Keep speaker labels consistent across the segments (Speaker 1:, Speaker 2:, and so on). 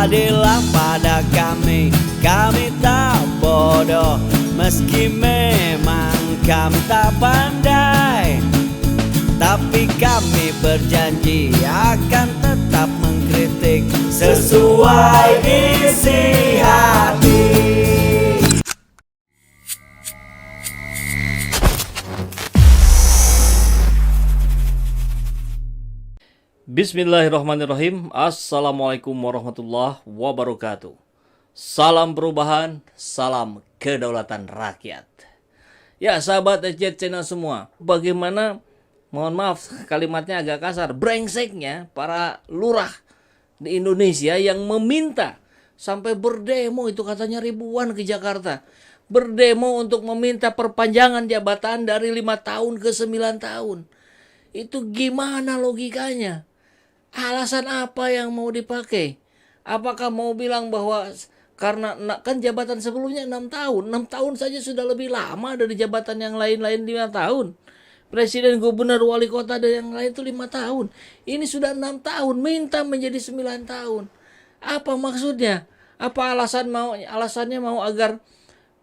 Speaker 1: Adillah pada kami, kami tak bodoh, meski memang kami tak pandai. Tapi kami berjanji akan tetap mengkritik sesuai isi hati.
Speaker 2: Bismillahirrahmanirrahim. Assalamualaikum warahmatullahi wabarakatuh. Salam perubahan, salam kedaulatan rakyat. Ya sahabat SJ Channel semua, bagaimana, mohon maaf kalimatnya agak kasar, brengseknya para lurah di Indonesia yang meminta sampai berdemo, itu katanya ribuan ke Jakarta, berdemo untuk meminta perpanjangan jabatan dari 5 tahun ke 9 tahun. Itu gimana logikanya? Alasan apa yang mau dipakai? Apakah mau bilang bahwa karena kan jabatan sebelumnya 6 tahun, 6 tahun saja sudah lebih lama dari jabatan yang lain-lain 5 tahun. Presiden, gubernur, wali kota dan yang lain itu 5 tahun. Ini sudah 6 tahun, minta menjadi 9 tahun. Apa maksudnya? Apa alasannya mau agar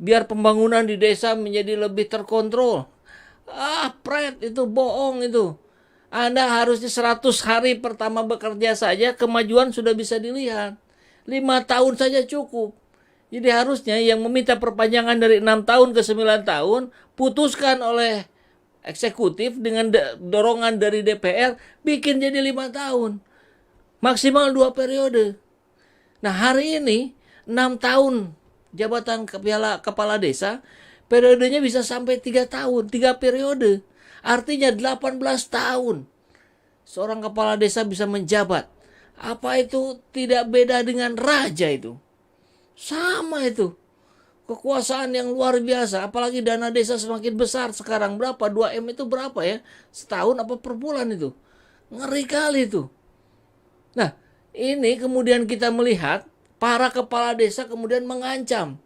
Speaker 2: biar pembangunan di desa menjadi lebih terkontrol? Pret, itu bohong itu. Anda harusnya 100 hari pertama bekerja saja kemajuan sudah bisa dilihat. 5 tahun saja cukup. Jadi harusnya yang meminta perpanjangan dari 6 tahun ke 9 tahun putuskan oleh eksekutif dengan dorongan dari DPR, bikin jadi 5 tahun. Maksimal 2 periode. Nah hari ini 6 tahun jabatan kepala desa, periodenya bisa sampai 3 tahun, 3 periode. Artinya 18 tahun seorang kepala desa bisa menjabat. Apa itu tidak beda dengan raja itu? Sama itu. Kekuasaan yang luar biasa. Apalagi dana desa semakin besar sekarang. Berapa? 2M itu berapa ya? Setahun apa per bulan itu? Ngeri kali itu. Nah, ini kemudian kita melihat para kepala desa kemudian mengancam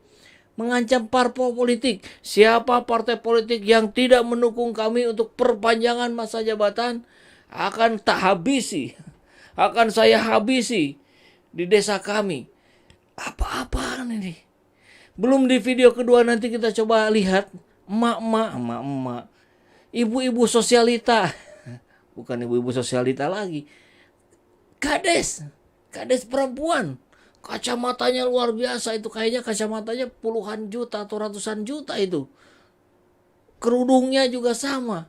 Speaker 2: parpol politik. Siapa partai politik yang tidak mendukung kami untuk perpanjangan masa jabatan akan tak habisi, akan saya habisi di desa kami. Apa-apaan ini? Belum di video kedua nanti kita coba lihat emak-emak, ibu-ibu sosialita, bukan ibu-ibu sosialita lagi, kades perempuan. Kacamatanya luar biasa itu, kayaknya kacamatanya puluhan juta atau ratusan juta itu. Kerudungnya juga sama.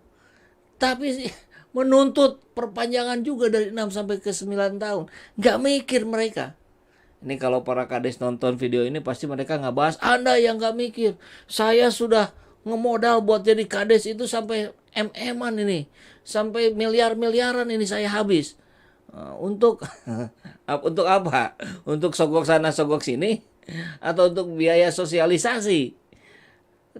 Speaker 2: Tapi menuntut perpanjangan juga dari 6 sampai ke 9 tahun. Gak mikir mereka. Ini kalau para kades nonton video ini pasti mereka gak bahas. Anda yang gak mikir. Saya sudah ngemodal buat jadi kades itu sampai MM-an ini. Sampai miliar-miliaran ini saya habis. Untuk apa? Untuk sogok sana sogok sini atau untuk biaya sosialisasi?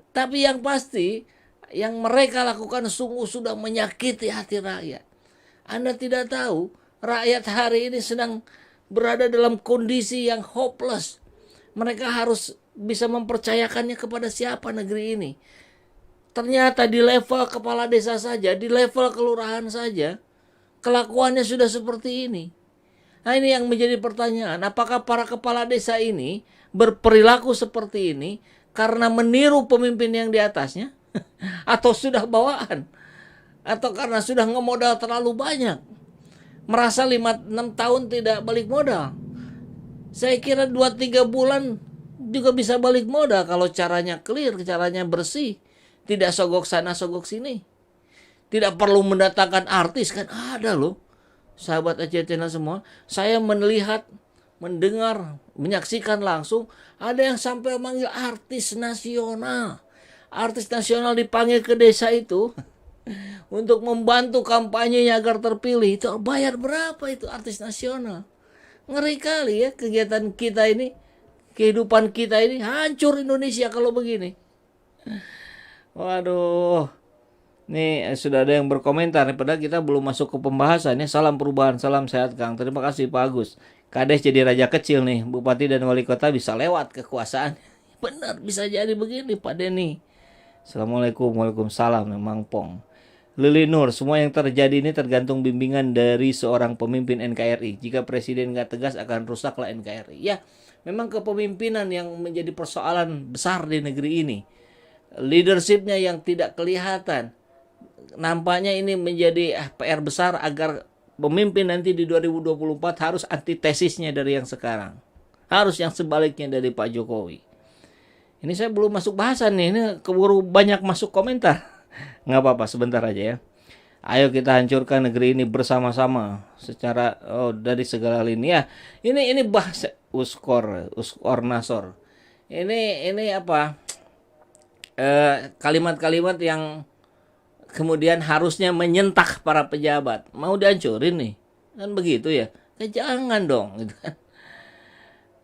Speaker 2: Tapi yang pasti yang mereka lakukan sungguh sudah menyakiti hati rakyat. Anda tidak tahu rakyat hari ini sedang berada dalam kondisi yang hopeless. Mereka harus bisa mempercayakannya kepada siapa negeri ini. Ternyata di level kepala desa saja, di level kelurahan saja, kelakuannya sudah seperti ini. Nah ini yang menjadi pertanyaan, apakah para kepala desa ini berperilaku seperti ini karena meniru pemimpin yang di atasnya? Atau sudah bawaan? Atau karena sudah ngemodal terlalu banyak? Merasa 5-6 tahun tidak balik modal? Saya kira 2-3 bulan juga bisa balik modal kalau caranya clear, caranya bersih. Tidak sogok sana sogok sini. Tidak perlu mendatangkan artis, kan ada loh. Sahabat SJ Channel semua, saya melihat, mendengar, menyaksikan langsung ada yang sampai memanggil artis nasional. Artis nasional dipanggil ke desa itu untuk membantu kampanyenya agar terpilih. Itu bayar berapa itu artis nasional? Ngeri kali ya kegiatan kita ini, kehidupan kita ini, hancur Indonesia kalau begini. Waduh. Nih sudah ada yang berkomentar, padahal kita belum masuk ke pembahasannya. Salam perubahan, salam sehat Kang. Terima kasih Pak Agus. Kades jadi raja kecil nih, bupati dan wali kota bisa lewat kekuasaan. Benar, bisa jadi begini Pak Denny. Assalamualaikum, waalaikumsalam, Mang Pong. Lili Nur, semua yang terjadi ini tergantung bimbingan dari seorang pemimpin NKRI. Jika presiden nggak tegas akan rusaklah NKRI. Ya, memang kepemimpinan yang menjadi persoalan besar di negeri ini. Leadershipnya yang tidak kelihatan. Nampaknya ini menjadi PR besar agar pemimpin nanti di 2024 harus antitesisnya dari yang sekarang. Harus yang sebaliknya dari Pak Jokowi. Ini saya belum masuk bahasan nih, ini keburu banyak masuk komentar. Nggak apa-apa, sebentar aja ya. Ayo kita hancurkan negeri ini bersama-sama secara dari segala lini ya. Ini bahasa Uskor Nasor. Ini apa? Kalimat-kalimat yang kemudian harusnya menyentak para pejabat. Mau dihancurin nih. Kan begitu ya. Jangan dong gitu kan.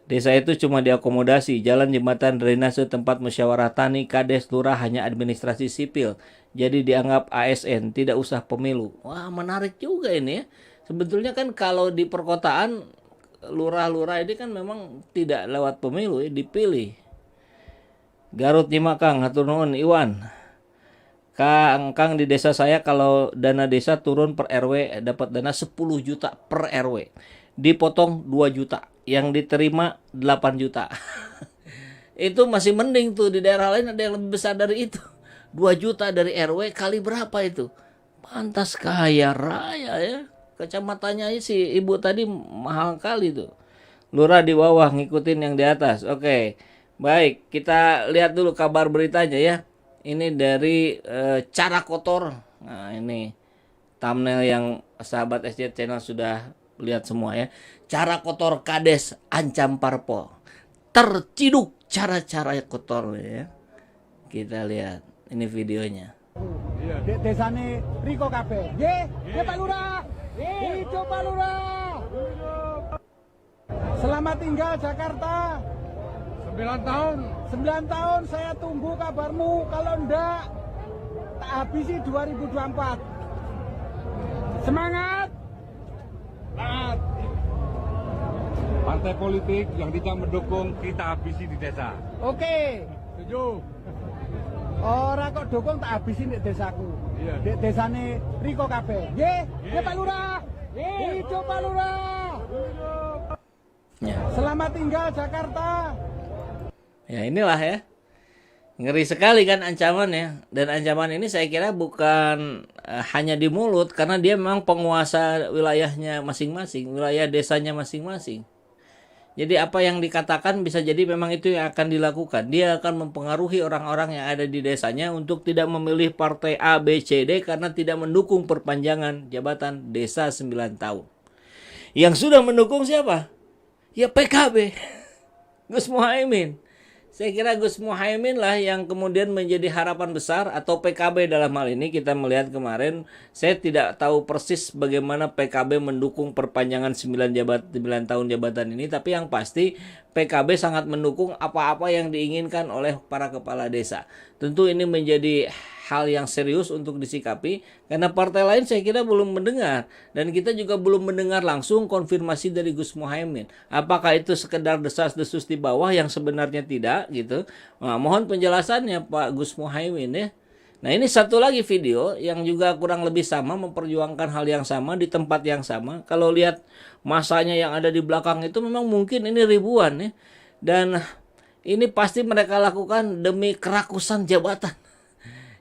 Speaker 2: Desa itu cuma diakomodasi, jalan, jembatan, drainase, tempat musyawarah tani, kades, lurah hanya administrasi sipil. Jadi dianggap ASN, tidak usah pemilu. Wah, menarik juga ini ya. Sebetulnya kan kalau di perkotaan, lurah-lurah ini kan memang tidak lewat pemilu ya, dipilih. Garut Nyimakang, hatur nuhun Iwan. Kang di desa saya kalau dana desa turun per RW dapat dana 10 juta per RW. Dipotong 2 juta. Yang diterima 8 juta. Itu masih mending tuh, di daerah lain ada yang lebih besar dari itu. 2 juta dari RW kali berapa itu? Pantas kaya raya ya. Kacamatannya si ibu tadi mahal kali tuh. Lurah di bawah ngikutin yang di atas. Oke. Baik, kita lihat dulu kabar beritanya ya. Ini dari cara kotor. Nah, ini thumbnail yang sahabat SJ Channel sudah lihat semua ya. Cara kotor kades ancam parpol. Terciduk cara-cara kotor ya. Kita lihat ini videonya.
Speaker 3: Desane Riko kabeh. Nggih, Pak Lurah. Hidup Pak Lurah. Selamat tinggal Jakarta. 9 tahun. 9 tahun saya tunggu kabarmu. Kalau enggak tak habisi 2024. Semangat.
Speaker 4: Taat. Partai politik yang tidak mendukung kita habisi di desa.
Speaker 3: Oke.
Speaker 4: Setuju.
Speaker 3: Ora kok dukung tak habisin di desaku.
Speaker 4: Iya.
Speaker 3: Di desane Riko kabeh. Nggih, Pak Lurah. Hidup Pak Lurah.
Speaker 2: Ya.
Speaker 3: Selamat tinggal Jakarta.
Speaker 2: Ya inilah ya. Ngeri sekali kan ancamannya. Dan ancaman ini saya kira bukan hanya di mulut, karena dia memang penguasa wilayahnya masing-masing, wilayah desanya masing-masing. Jadi apa yang dikatakan bisa jadi memang itu yang akan dilakukan. Dia akan mempengaruhi orang-orang yang ada di desanya untuk tidak memilih partai A, B, C, D karena tidak mendukung perpanjangan jabatan desa 9 tahun. Yang sudah mendukung siapa? Ya PKB. Gus Muhaimin. Saya kira Gus Muhaimin lah yang kemudian menjadi harapan besar, atau PKB dalam hal ini. Kita melihat kemarin, saya tidak tahu persis bagaimana PKB mendukung perpanjangan 9 tahun jabatan ini, tapi yang pasti PKB sangat mendukung apa-apa yang diinginkan oleh para kepala desa. Tentu ini menjadi hal yang serius untuk disikapi, karena partai lain saya kira belum mendengar, dan kita juga belum mendengar langsung konfirmasi dari Gus Muhaimin. Apakah itu sekedar desas-desus di bawah yang sebenarnya tidak gitu? Nah, mohon penjelasannya Pak Gus Muhaimin ya. Nah, ini satu lagi video yang juga kurang lebih sama, memperjuangkan hal yang sama di tempat yang sama. Kalau lihat masanya yang ada di belakang itu memang mungkin ini ribuan ya. Dan ini pasti mereka lakukan demi kerakusan jabatan.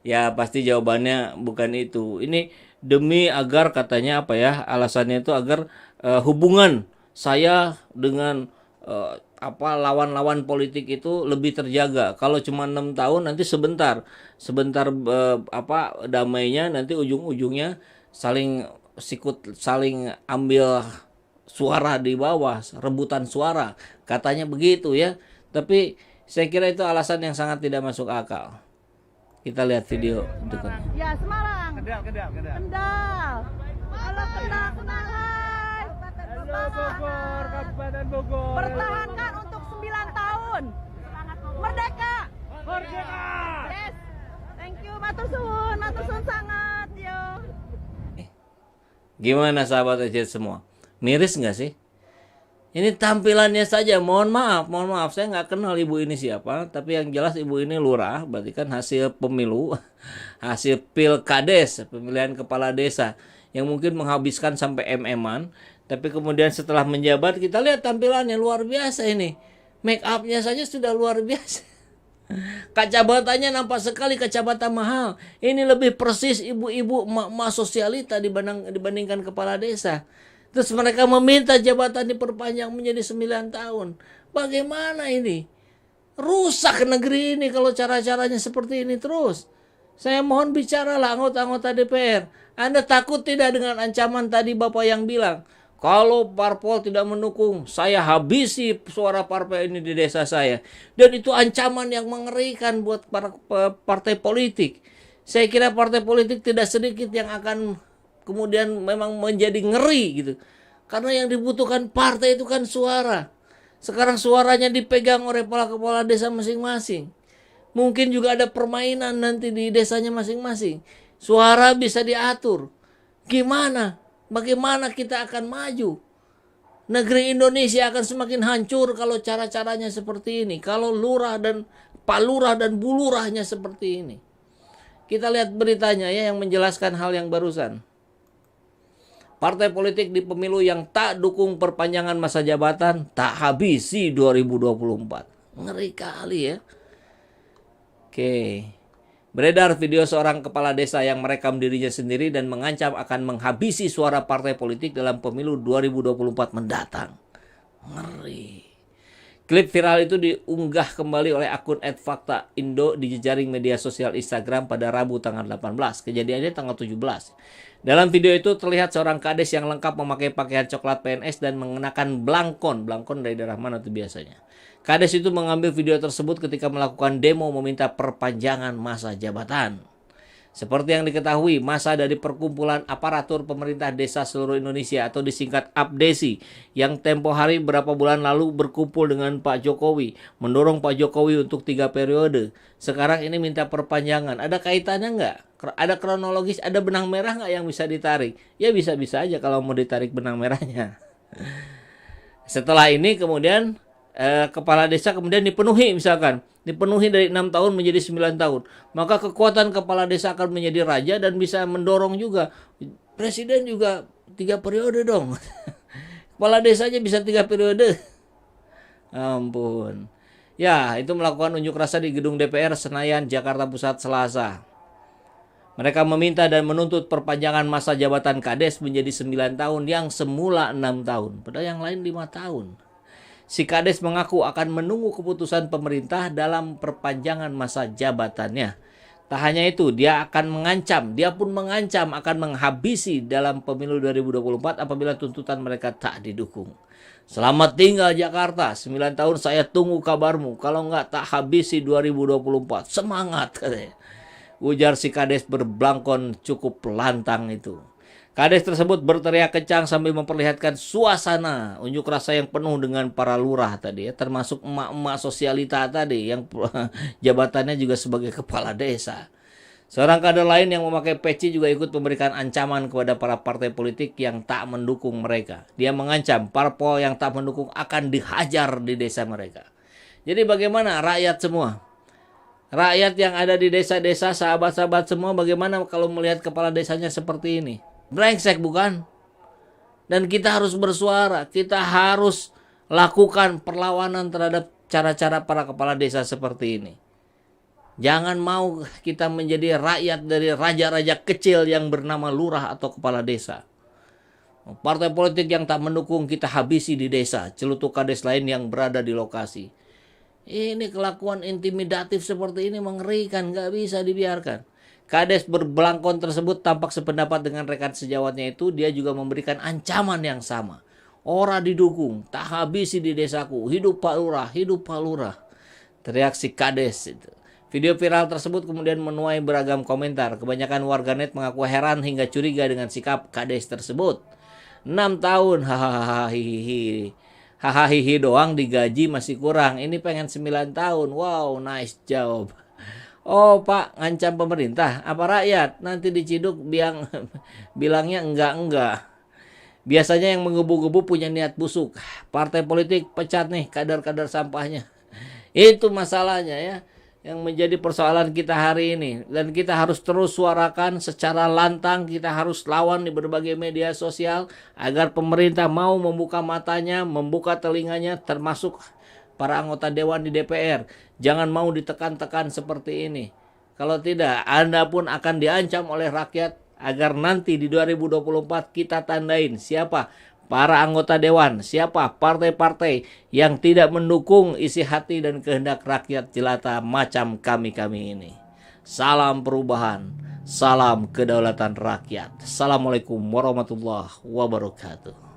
Speaker 2: Ya pasti jawabannya bukan itu. Ini demi agar katanya apa ya, alasannya itu agar hubungan saya dengan lawan-lawan politik itu lebih terjaga. Kalau cuma 6 tahun nanti sebentar damainya, nanti ujung-ujungnya saling ambil suara di bawah, rebutan suara. Katanya begitu ya. Tapi saya kira itu alasan yang sangat tidak masuk akal. Kita lihat video berikutnya.
Speaker 5: Ya, Semarang. Kendal. Halo Kendal, hai.
Speaker 3: Halo Bogor, Kabupaten Bogor.
Speaker 5: Pertahankan untuk 9 tahun. Merdeka.
Speaker 3: Merdeka.
Speaker 5: Yes. Thank you, matur suwun sangat, yo.
Speaker 2: Gimana sahabat aja semua? Miris nggak sih? Ini tampilannya saja, mohon maaf, saya nggak kenal ibu ini siapa, tapi yang jelas ibu ini lurah, berarti kan hasil pemilu, hasil pilkades, pemilihan kepala desa, yang mungkin menghabiskan sampai MM-an, tapi kemudian setelah menjabat, kita lihat tampilannya luar biasa ini, make up-nya saja sudah luar biasa. Kacabatannya nampak sekali kacamata mahal, ini lebih persis ibu-ibu emak-emak sosialita dibandingkan kepala desa. Terus mereka meminta jabatan diperpanjang menjadi 9 tahun. Bagaimana ini? Rusak negeri ini kalau cara-caranya seperti ini terus. Saya mohon bicaralah anggota-anggota DPR. Anda takut tidak dengan ancaman tadi Bapak yang bilang, kalau parpol tidak mendukung, saya habisi suara parpol ini di desa saya. Dan itu ancaman yang mengerikan buat para partai politik. Saya kira partai politik tidak sedikit yang akan kemudian memang menjadi ngeri gitu. Karena yang dibutuhkan partai itu kan suara. Sekarang suaranya dipegang oleh kepala desa masing-masing. Mungkin juga ada permainan nanti di desanya masing-masing. Suara bisa diatur. Gimana? Bagaimana kita akan maju? Negeri Indonesia akan semakin hancur kalau cara-caranya seperti ini. Kalau lurah dan palurah dan bulurahnya seperti ini. Kita lihat beritanya ya yang menjelaskan hal yang barusan. Partai politik di pemilu yang tak dukung perpanjangan masa jabatan tak habisi 2024. Ngeri kali ya. Oke. Beredar video seorang kepala desa yang merekam dirinya sendiri dan mengancam akan menghabisi suara partai politik dalam pemilu 2024 mendatang. Ngeri. Klip viral itu diunggah kembali oleh akun @fakta_indo di jejaring media sosial Instagram pada Rabu tanggal 18. Kejadiannya tanggal 17. Dalam video itu terlihat seorang kades yang lengkap memakai pakaian coklat PNS dan mengenakan blangkon. Blangkon dari daerah mana itu biasanya? Kades itu mengambil video tersebut ketika melakukan demo meminta perpanjangan masa jabatan. Seperti yang diketahui, masa dari Perkumpulan Aparatur Pemerintah Desa Seluruh Indonesia atau disingkat APDESI yang tempo hari beberapa bulan lalu berkumpul dengan Pak Jokowi, mendorong Pak Jokowi untuk 3 periode. Sekarang ini minta perpanjangan. Ada kaitannya nggak? Ada kronologis, ada benang merah nggak yang bisa ditarik? Ya bisa-bisa aja kalau mau ditarik benang merahnya. Setelah ini kemudian kepala desa kemudian dipenuhi dari 6 tahun menjadi 9 tahun, maka kekuatan kepala desa akan menjadi raja dan bisa mendorong juga presiden juga 3 periode dong. Kepala desanya bisa 3 periode. Ampun. Ya, itu melakukan unjuk rasa di gedung DPR Senayan, Jakarta Pusat Selasa. Mereka meminta dan menuntut perpanjangan masa jabatan kades menjadi 9 tahun yang semula 6 tahun, padahal yang lain 5 tahun. Si kades mengaku akan menunggu keputusan pemerintah dalam perpanjangan masa jabatannya. Tak hanya itu, dia pun mengancam akan menghabisi dalam pemilu 2024 apabila tuntutan mereka tak didukung. Selamat tinggal Jakarta, 9 tahun saya tunggu kabarmu, kalau enggak tak habisi 2024. Semangat katanya. Ujar si kades berblangkon cukup lantang itu. Kades tersebut berteriak kencang sambil memperlihatkan suasana unjuk rasa yang penuh dengan para lurah tadi ya, termasuk emak-emak sosialita tadi yang jabatannya juga sebagai kepala desa. Seorang kader lain yang memakai peci juga ikut memberikan ancaman kepada para partai politik yang tak mendukung mereka. Dia mengancam parpol yang tak mendukung akan dihajar di desa mereka. Jadi bagaimana rakyat semua? Rakyat yang ada di desa-desa, sahabat-sahabat semua, bagaimana kalau melihat kepala desanya seperti ini? Brengsek bukan? Dan kita harus bersuara, kita harus lakukan perlawanan terhadap cara-cara para kepala desa seperti ini. Jangan mau kita menjadi rakyat dari raja-raja kecil yang bernama lurah atau kepala desa. Partai politik yang tak mendukung kita habisi di desa, celutuk kades lain yang berada di lokasi. Ini kelakuan intimidatif seperti ini mengerikan, gak bisa dibiarkan. Kades berbelangkon tersebut tampak sependapat dengan rekan sejawatnya itu. Dia juga memberikan ancaman yang sama. Ora didukung, tak habisi di desaku. Hidup Pak Lurah, hidup Pak Lurah. Teriak si kades itu. Video viral tersebut kemudian menuai beragam komentar. Kebanyakan warganet mengaku heran hingga curiga dengan sikap kades tersebut. 6 tahun, hahaha doang digaji masih kurang. Ini pengen 9 tahun. Wow, nice job. Oh Pak, ngancam pemerintah, apa rakyat? Nanti diciduk bilangnya enggak. Biasanya yang menggebu-gebu punya niat busuk. Partai politik pecat nih kader-kader sampahnya. Itu masalahnya ya, yang menjadi persoalan kita hari ini. Dan kita harus terus suarakan secara lantang, kita harus lawan di berbagai media sosial agar pemerintah mau membuka matanya, membuka telinganya, termasuk para anggota dewan di DPR. Jangan mau ditekan-tekan seperti ini. Kalau tidak, Anda pun akan diancam oleh rakyat agar nanti di 2024 kita tandain siapa para anggota dewan, siapa partai-partai yang tidak mendukung isi hati dan kehendak rakyat jelata macam kami-kami ini. Salam perubahan, salam kedaulatan rakyat. Assalamualaikum warahmatullahi wabarakatuh.